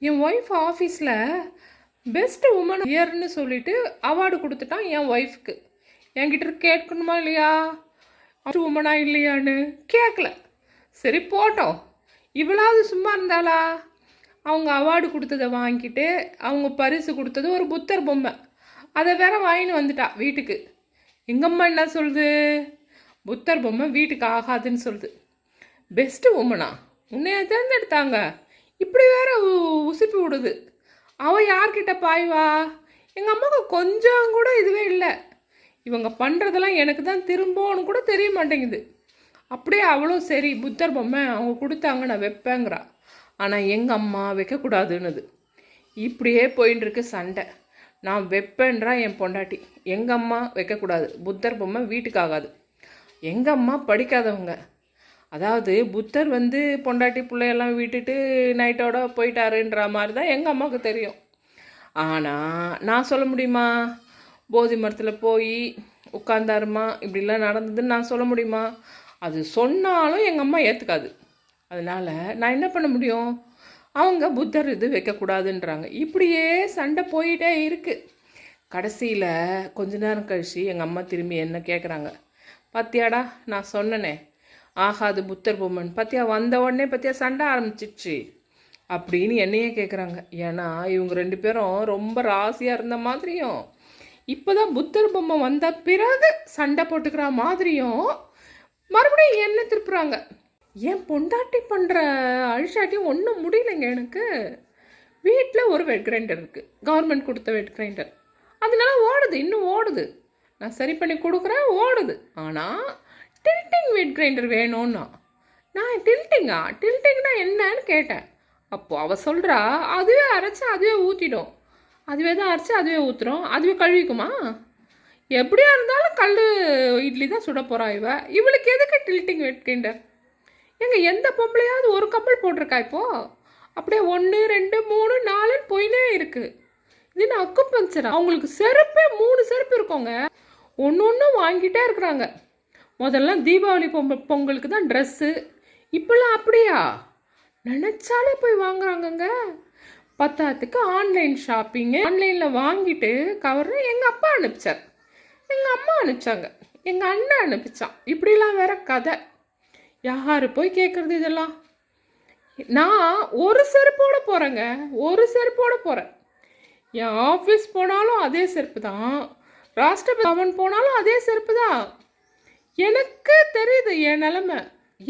என் wife ஆஃபீஸில் best woman இயர்னு சொல்லிட்டு award கொடுத்துட்டான் என் ஒய்ஃப்க்கு. என்கிட்ட கேட்கணுமா இல்லையா பெஸ்ட் உமனா இல்லையான்னு? கேட்கல. சரி போட்டோம். இவளாவது சும்மா இருந்தாளா? அவங்க அவார்டு கொடுத்ததை வாங்கிட்டு அவங்க பரிசு கொடுத்தது ஒரு புத்தர் பொம்மை, அதை வேற வாங்கின்னு வந்துட்டா வீட்டுக்கு. எங்கம்மா என்ன சொல்லுது? புத்தர் பொம்மை வீட்டுக்கு ஆகாதுன்னு சொல்லுது. பெஸ்ட்டு உமனா உன்னைய தேர்ந்தெடுத்தாங்க, இப்படி வேற உசுப்பி விடுது. அவள் யார்கிட்ட பாய்வா? எங்கள் அம்மாவுக்கு கொஞ்சம் கூட இதுவே இல்லை. இவங்க பண்ணுறதெல்லாம் எனக்கு தான் திரும்பன்னு கூட தெரிய மாட்டேங்குது. அப்படியே அவளும் சரி புத்தர் பொம்மை அவங்க கொடுத்தாங்க நான் வைப்பேங்கிறா. ஆனால் எங்கள் அம்மா வைக்கக்கூடாதுன்னுது. இப்படியே போயின்னு இருக்கு சண்டை. நான் வைப்பேன்றா என் பொண்டாட்டி, எங்கள் அம்மா வைக்கக்கூடாது, புத்தர் பொம்மை வீட்டுக்கு ஆகாது. எங்கள் அம்மா படிக்காதவங்க. அதாவது புத்தர் பொண்டாட்டி பிள்ளையெல்லாம் விட்டுட்டு நைட்டோட போயிட்டாருன்ற மாதிரி தான் எங்கள் அம்மாவுக்கு தெரியும். ஆனால் நான் சொல்ல முடியுமா? போதி மரத்தில் போய் உட்காந்தாருமா இப்படிலாம் நடந்ததுன்னு நான் சொல்ல முடியுமா? அது சொன்னாலும் எங்கள் அம்மா ஏற்றுக்காது. அதனால் நான் என்ன பண்ண முடியும்? அவங்க புத்தர் இது வைக்கக்கூடாதுன்றாங்க. இப்படியே சண்டை போயிட்டே இருக்குது. கடைசியில் கொஞ்ச நேரம் கழிச்சு எங்கள் அம்மா திரும்பி என்ன கேட்குறாங்க, பாத்தியாடா நான் சொன்னனே ஆகாது புத்தர் பொம்மன், பத்தியா வந்த உடனே பத்தியா சண்டை ஆரம்பிச்சிடுச்சு அப்படின்னு என்னையே கேட்குறாங்க. ஏன்னா இவங்க ரெண்டு பேரும் ரொம்ப ராசியாக இருந்த மாதிரியும் இப்போ தான் புத்தர் பொம்மை வந்த பிறகு சண்டை போட்டுக்கிற மாதிரியும் மறுபடியும் என்ன திருப்புறாங்க. என் பொண்டாட்டி பண்ணுற அழிச்சாட்டியும் ஒன்றும் முடியலைங்க எனக்கு. வீட்டில் ஒரு வெட் கிரைண்டர் இருக்குது, கவர்மெண்ட் கொடுத்த வெட் கிரைண்டர். அதனால ஓடுது, இன்னும் ஓடுது. நான் சரி பண்ணி கொடுக்குறேன், ஓடுது. ஆனால் டில்ட்டிங் வெட் கிரைண்டர் வேணும்னா நான் டில்ட்டிங்னா என்னன்னு கேட்டேன். அப்போது அவள் சொல்கிறா அதுவே அரைச்சி அதுவே ஊற்றிடும், அதுவே தான் அரைச்சி அதுவே ஊற்றுறோம், அதுவே கழுவிக்குமா? எப்படியா இருந்தாலும் கல் இட்லி தான் சுட போகிறா இவளுக்கு எதுக்கு டில்ட்டிங் வெட் கிரைண்டர்? எந்த பொம்பளையாவது ஒரு கப்பல் போட்டிருக்கா இப்போது? அப்படியே 1 2 3 4 போயினே இருக்குது. இது அக்கு பஞ்சரா? அவங்களுக்கு செருப்பே 3 செருப்பு இருக்கோங்க, ஒன்று வாங்கிட்டே இருக்கிறாங்க. முதல்ல தீபாவளி பொங்கலுக்கு தான் ட்ரெஸ்ஸு, இப்போல்லாம் அப்படியா? நினச்சாலே போய் வாங்குறாங்கங்க. பத்தாத்துக்கு ஆன்லைன் ஷாப்பிங்கு. ஆன்லைனில் வாங்கிட்டு கவர் எங்கள் அப்பா அனுப்பிச்சார், எங்கள் அம்மா அனுப்பிச்சாங்க, எங்கள் அண்ணன் அனுப்பிச்சான். இப்படிலாம் வேற கதை. யார் போய் கேட்குறது இதெல்லாம்? நான் ஒரு செருப்போட போகிறேங்க, ஒரு செருப்போட போகிறேன். என் ஆஃபீஸ் போனாலும் அதே செருப்பு தான், ராஷ்டிரபதி பவன் போனாலும் அதே செருப்பு தான். எனக்கு தெரியுது என் நிலமை.